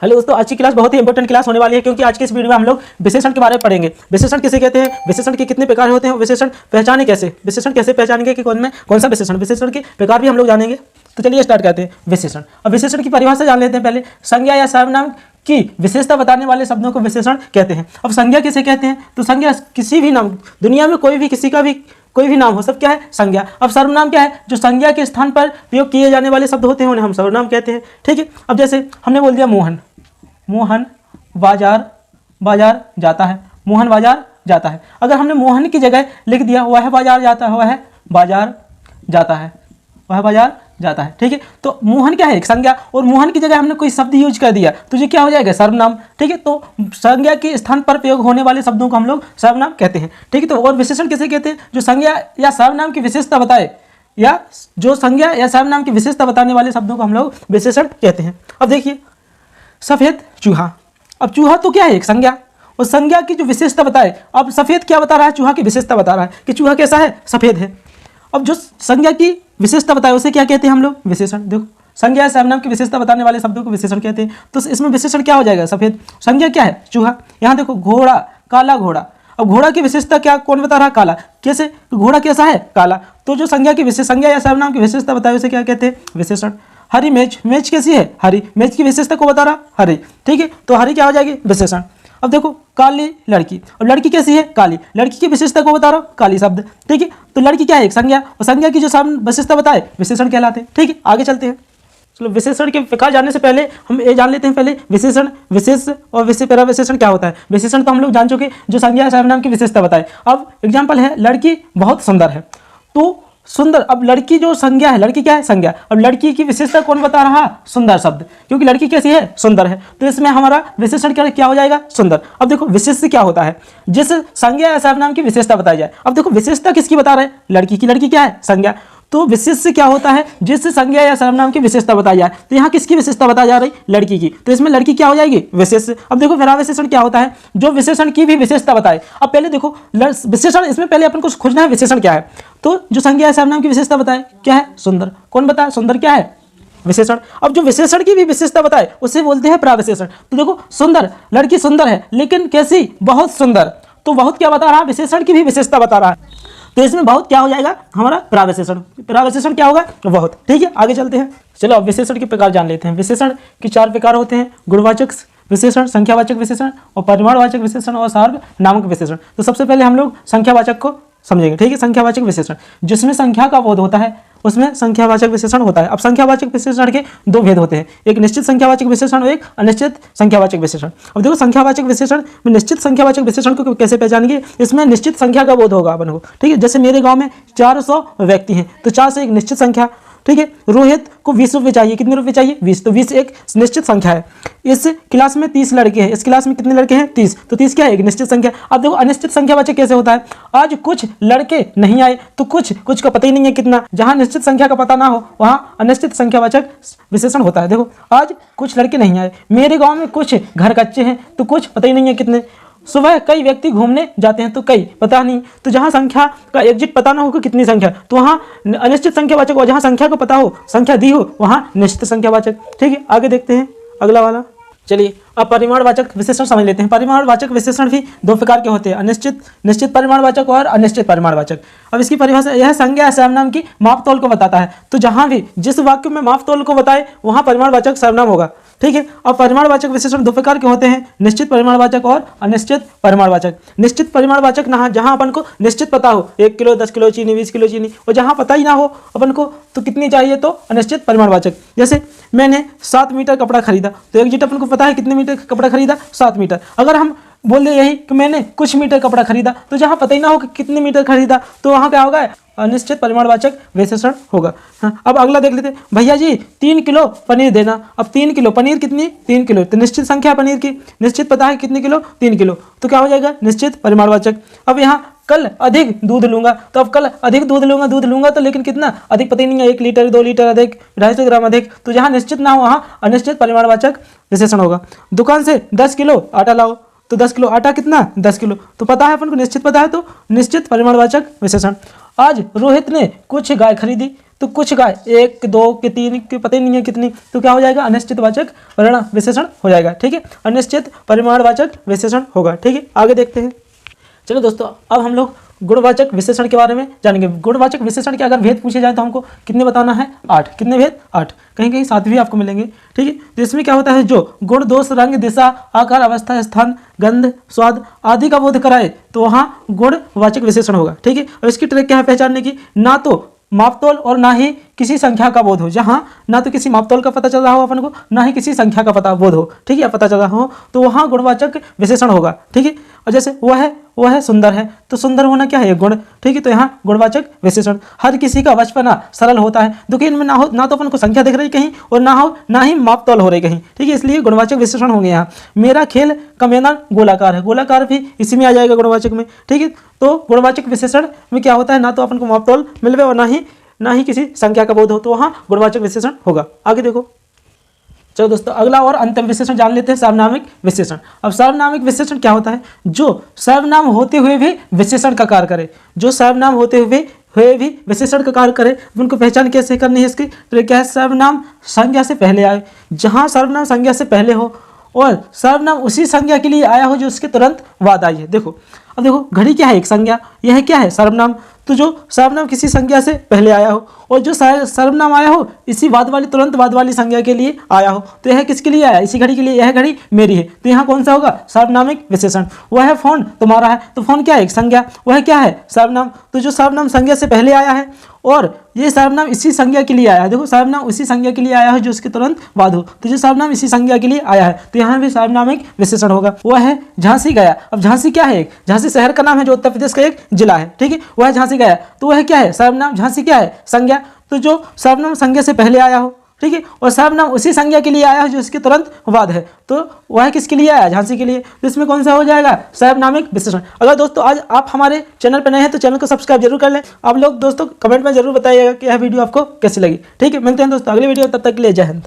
Hello दोस्तों, आज की क्लास बहुत ही इंपॉर्टेंट क्लास होने वाली है क्योंकि आज के इस वीडियो में हम लोग विशेषण के बारे में पढ़ेंगे। विशेषण किसे कहते हैं, विशेषण के कितने प्रकार होते हैं, विशेषण पहचाने कैसे, विशेषण कैसे पहचानेंगे कि कौन सा विशेषण के प्रकार भी हम लोग जानेंगे। तो चलिए स्टार्ट करते हैं विशेषण। अब विशेषण की परिभाषा जान लेते हैं पहले। संज्ञा या सर्वनाम की विशेषता बताने वाले शब्दों को विशेषण कहते हैं। अब संज्ञा किसे कहते हैं, तो संज्ञा किसी भी नाम, दुनिया में कोई भी किसी का भी कोई भी नाम हो, सब क्या है, संज्ञा। अब सर्वनाम क्या है, जो संज्ञा के स्थान पर प्रयोग किए जाने वाले शब्द होते हैं उन्हें हम सर्वनाम कहते हैं। ठीक है। अब जैसे हमने बोल दिया मोहन, मोहन बाजार जाता है, मोहन बाजार जाता है। अगर हमने मोहन की जगह लिख दिया वह बाजार जाता है, वह बाजार जाता है, वह बाजार जाता है। ठीक है। तो मोहन क्या है, एक संज्ञा, और मोहन की जगह हमने कोई शब्द यूज कर दिया तो ये क्या हो जाएगा, सर्वनाम। ठीक है। तो संज्ञा के स्थान पर प्रयोग होने वाले शब्दों को हम लोग सर्वनाम कहते हैं। ठीक है। तो और विशेषण किसे कहते हैं, जो संज्ञा या सर्वनाम की विशेषता बताए, या जो संज्ञा या सर्वनाम की विशेषता बताने वाले शब्दों को हम लोग विशेषण कहते हैं। अब देखिए सफेद चूहा। अब चूहा तो क्या है, एक संज्ञा, और संज्ञा की जो विशेषता बताए, अब सफेद क्या बता रहा है, चूहा की विशेषता बता रहा है कि चूहा कैसा है, सफेद है। अब जो संज्ञा की विशेषता बताए उसे क्या कहते हैं हम लोग, विशेषण। देखो संज्ञा या सर्वनाम की विशेषता बताने वाले शब्दों को विशेषण कहते हैं। तो इसमें विशेषण क्या हो जाएगा, सफेद। संज्ञा क्या है, चूहा। यहाँ देखो घोड़ा, काला घोड़ा। अब घोड़ा की विशेषता क्या, कौन बता रहा है, काला। कैसे, घोड़ा कैसा है, काला। तो जो संज्ञा की संज्ञा या सर्वनाम की विशेषता बताए उसे क्या कहते हैं, विशेषण। हरी मेज, मेज कैसी है, हरी। मेज की विशेषता को बता रहा, हरी। ठीक है। तो हरी क्या हो जाएगी, विशेषण। अब देखो काली लड़की, अब लड़की कैसी है, काली। लड़की की विशेषता को बता रहा हूँ, काली शब्द। ठीक है। तो लड़की क्या है, एक संज्ञा, और संज्ञा की जो विशेषता बताए विशेषण कहलाते हैं। ठीक है। आगे चलते हैं। चलो विशेषण के प्रकार जानने से पहले हम ये जान लेते हैं पहले विशेषण, विशेष और विशेषण क्या होता है। विशेषण तो हम लोग जान चुके, जो संज्ञा सर्वनाम की विशेषता बताए। अब एग्जाम्पल है, लड़की बहुत सुंदर है। तो सुंदर, अब लड़की जो संज्ञा है, लड़की क्या है, संज्ञा। अब लड़की की विशेषता कौन बता रहा, सुंदर शब्द, क्योंकि लड़की कैसी है, सुंदर है। तो इसमें हमारा विशेषण क्या हो जाएगा, सुंदर। अब देखो विशेष क्या होता है, जिस संज्ञा या सर्वनाम की विशेषता बताई जाए। अब देखो विशेषता किसकी बता रहे हैं, लड़की की। लड़की क्या है, संज्ञा। तो विशेष क्या होता है, जिस संज्ञा या सर्वनाम की विशेषता बताई जाए। तो यहाँ किसकी विशेषता बताई जा रही, लड़की की। तो इसमें लड़की क्या हो जाएगी, विशेष। अब देखो विशेषण क्या होता है, जो विशेषण की भी विशेषता बताए। अब पहले देखो विशेषण, इसमें पहले अपन को खोजना है विशेषण क्या है। तो जो संज्ञा या सर्वनाम की विशेषता बताए क्या है, सुंदर। कौन बताया, सुंदर क्या है, विशेषण। अब जो विशेषण की भी विशेषता बताए उसे बोलते हैं प्राविशेषण। तो देखो सुंदर, लड़की सुंदर है, लेकिन कैसी, बहुत सुंदर। तो बहुत क्या बता रहा है, विशेषण की भी विशेषता बता रहा है। तो इसमें बहुत क्या हो जाएगा, हमारा प्राविशेषण। प्राविशेषण क्या होगा, बहुत। ठीक है। आगे चलते हैं। चलो अब विशेषण के प्रकार जान लेते हैं। विशेषण के 4 प्रकार होते हैं, गुणवाचक विशेषण, संख्यावाचक विशेषण, और परिमाणवाचक विशेषण, और सार्वनामिक विशेषण। तो सबसे पहले हम लोग संख्यावाचक को समझेंगे। ठीक है। संख्यावाचक विशेषण, जिसमें संख्या का बोध होता है उसमें संख्यावाचक विशेषण होता है। अब संख्यावाचक विशेषण के 2 भेद होते हैं, एक निश्चित संख्यावाचक विशेषण और एक अनिश्चित संख्यावाचक विशेषण। अब देखो संख्यावाचक विशेषण में निश्चित संख्यावाचक विशेषण को कैसे पहचानेंगे, इसमें निश्चित संख्या का बोध होगा अपन को। ठीक है। जैसे मेरे गांव में 400 व्यक्ति हैं, तो 4 से एक निश्चित संख्या। ठीक है। रोहित को 20 रुपये चाहिए, कितने रुपये चाहिए, 20। तो 20 एक निश्चित संख्या है। इस क्लास में 30 लड़के हैं, इस क्लास में कितने लड़के हैं, 30। तो 30 क्या है, एक निश्चित संख्या। अब देखो अनिश्चित संख्यावाचक कैसे होता है, आज कुछ लड़के नहीं आए, तो कुछ का पता ही नहीं है कितना। जहां निश्चित संख्या का पता ना हो वहां अनिश्चित संख्यावाचक विशेषण होता है। देखो आज कुछ लड़के नहीं आए, मेरे गाँव में कुछ घर कच्चे हैं, तो कुछ पता ही नहीं है कितने। सुबह कई व्यक्ति घूमने जाते हैं, तो कई पता नहीं। तो जहाँ संख्या का एग्जिट पता ना हो कि कितनी संख्या, तो वहाँ अनिश्चित संख्यावाचक, और जहाँ संख्या को पता हो, संख्या दी हो, वहाँ निश्चित संख्यावाचक। ठीक है। आगे देखते हैं अगला वाला। चलिए अब परिमाणवाचक विशेषण समझ लेते हैं। परिमाणवाचक विशेषण भी 2 प्रकार के होते हैं, निश्चित परिमाणवाचक और अनिश्चित परिमाणवाचक। अब इसकी परिभाषा यह संज्ञा या सर्वनाम की मापतोल को बताता है। तो जहाँ भी जिस वाक्य में मापतोल को बताए वहाँ परिमाणवाचक सर्वनाम होगा। ठीक है। अब परिमाणवाचक विशेषण 2 प्रकार के होते हैं, निश्चित परिमाणवाचक और अनिश्चित परिमाणवाचक। निश्चित परिमाणवाचक जहाँ अपन को निश्चित पता हो, 1 किलो, 10 किलो चीनी, 20 किलो चीनी, और जहाँ पता ही ना हो अपन को तो कितनी चाहिए, तो अनिश्चित परिमाणवाचक। जैसे मैंने 7 मीटर कपड़ा खरीदा, तो एग्जिट अपन को पता है कितने मीटर कपड़ा खरीदा, 7 मीटर। अगर हम बोल दे यही कि मैंने कुछ मीटर कपड़ा खरीदा, तो जहाँ पता ही ना हो कि कितने मीटर खरीदा, तो वहाँ क्या होगा, अनिश्चित परिमाणवाचक विशेषण होगा। हाँ। अब अगला देख लेते हैं, भैया जी 3 किलो पनीर देना। अब 3 किलो पनीर कितनी, 3 किलो। तो निश्चित संख्या पनीर की, निश्चित पता है कितने किलो, 3 किलो। तो क्या हो जाएगा, निश्चित परिमाणवाचक। अब यहाँ कल अधिक दूध लूंगा, तो अब कल अधिक दूध लूंगा तो लेकिन कितना अधिक पता ही नहीं है, 1 लीटर, 2 लीटर अधिक, 250 ग्राम अधिक। तो जहाँ निश्चित ना हो वहाँ अनिश्चित परिमाणवाचक विशेषण होगा। दुकान से 10 किलो आटा लाओ, तो 10 किलो आटा कितना, 10 किलो। तो पता है अपन को, निश्चित पता है, तो निश्चित परिमाणवाचक विशेषण। आज रोहित ने कुछ गाय खरीदी, तो कुछ का 1 2 के 3 के पता ही नहीं है कितनी, तो क्या हो जाएगा अनिश्चितवाचक परिमाण विशेषण हो जाएगा। ठीक है, अनिश्चित परिमाणवाचक विशेषण होगा। ठीक है, आगे देखते हैं। चलो दोस्तों, अब हम लोग गुणवाचक विशेषण के बारे में जानेंगे। गुणवाचक विशेषण के अगर भेद पूछे जाए तो हमको कितने बताना है? 8। कितने भेद? 8। कहीं कहीं 7 भी आपको मिलेंगे। ठीक है, तो इसमें क्या होता है, जो गुण, दोष, रंग, दिशा, आकार, अवस्था, स्थान, गंध, स्वाद आदि का बोध कराए तो वहाँ गुणवाचक विशेषण होगा। ठीक है, और इसकी ट्रिक क्या है पहचानने की? ना तो मापतोल और ना ही किसी संख्या का बोध हो। जहाँ ना तो किसी मापतोल का पता चल रहा हो अपन को, ना ही किसी संख्या का पता बोध हो, ठीक है, या पता चल रहा हो, तो वहाँ गुणवाचक विशेषण होगा। ठीक है, और जैसे वह है सुंदर है, तो सुंदर होना क्या है? एक गुण। ठीक है, तो यहाँ गुणवाचक विशेषण। हर किसी का बचपना सरल होता है, देखिए इनमें ना तो अपन को संख्या दिख रही कहीं और ना ही मापतोल हो रही कहीं। ठीक है, इसलिए गुणवाचक विशेषण होंगे यहाँ। मेरा खेल का मैदान गोलाकार है, गोलाकार भी इसी में आ जाएगा गुणवाचक में। ठीक है, तो गुणवाचक विशेषण में क्या होता है, ना तो अपन को मापतोल मिलवे और ना ही किसी संख्या का बोध हो, तो वहाँ गुणवाचक विशेषण होगा। आगे देखो। चलो दोस्तों, अगला और अंतिम विशेषण जान लेते हैं, सर्वनामिक विशेषण। अब सर्वनामिक विशेषण क्या होता है? जो सर्वनाम होते हुए भी विशेषण का कार्य करे। जो सर्वनाम होते हुए भी विशेषण का कार्य करे, उनको पहचान कैसे करनी है इसकी? तो क्या है, सर्वनाम संज्ञा से पहले आए। जहाँ सर्वनाम संज्ञा से पहले हो और सर्वनाम उसी संज्ञा के लिए आया हो जो उसके तुरंत बाद आई है। देखो, अब देखो, घड़ी क्या है? एक संज्ञा। यह क्या है? सर्वनाम। तो जो सर्वनाम किसी संज्ञा से पहले आया हो और जो सर्वनाम आया हो इसी तुरंत बाद वाली संज्ञा के लिए आया हो, तो यह किसके लिए आया? इसी घड़ी के लिए। यह घड़ी मेरी है, तो यहाँ कौन सा होगा? सर्वनामिक विशेषण। वह फोन तुम्हारा है, तो फोन क्या है? एक संज्ञा। वह क्या है? सर्वनाम। तो जो सर्वनाम संज्ञा से पहले आया है और ये सर्वनाम इसी संज्ञा के लिए आया है। देखो, सर्वनाम उसी संज्ञा के लिए आया है जो उसके तुरंत बाद हो, तो जो सर्वनाम इसी संज्ञा के लिए आया है, तो यहाँ भी सर्वनामिक विशेषण होगा। वह है झांसी गया। अब झांसी क्या है? झांसी शहर का नाम है जो उत्तर प्रदेश का एक जिला है। ठीक है, वह झांसी गया, तो वह क्या है? सर्वनाम। झांसी क्या है? संज्ञा। तो जो सर्वनाम संज्ञा से पहले आया हो, ठीक है, और सर्वनाम उसी संज्ञा के लिए आया है जो इसके तुरंत बाद है, तो वह किसके लिए आया? झांसी के लिए। तो इसमें कौन सा हो जाएगा? सर्वनामिक विशेषण। अगर दोस्तों आज आप हमारे चैनल पर नए हैं तो चैनल को सब्सक्राइब जरूर कर लें। आप लोग दोस्तों कमेंट में जरूर बताइएगा कि यह वीडियो आपको कैसी लगी। ठीक है, मिलते हैं दोस्तों अगली वीडियो, तब तक के लिए जय हिंद।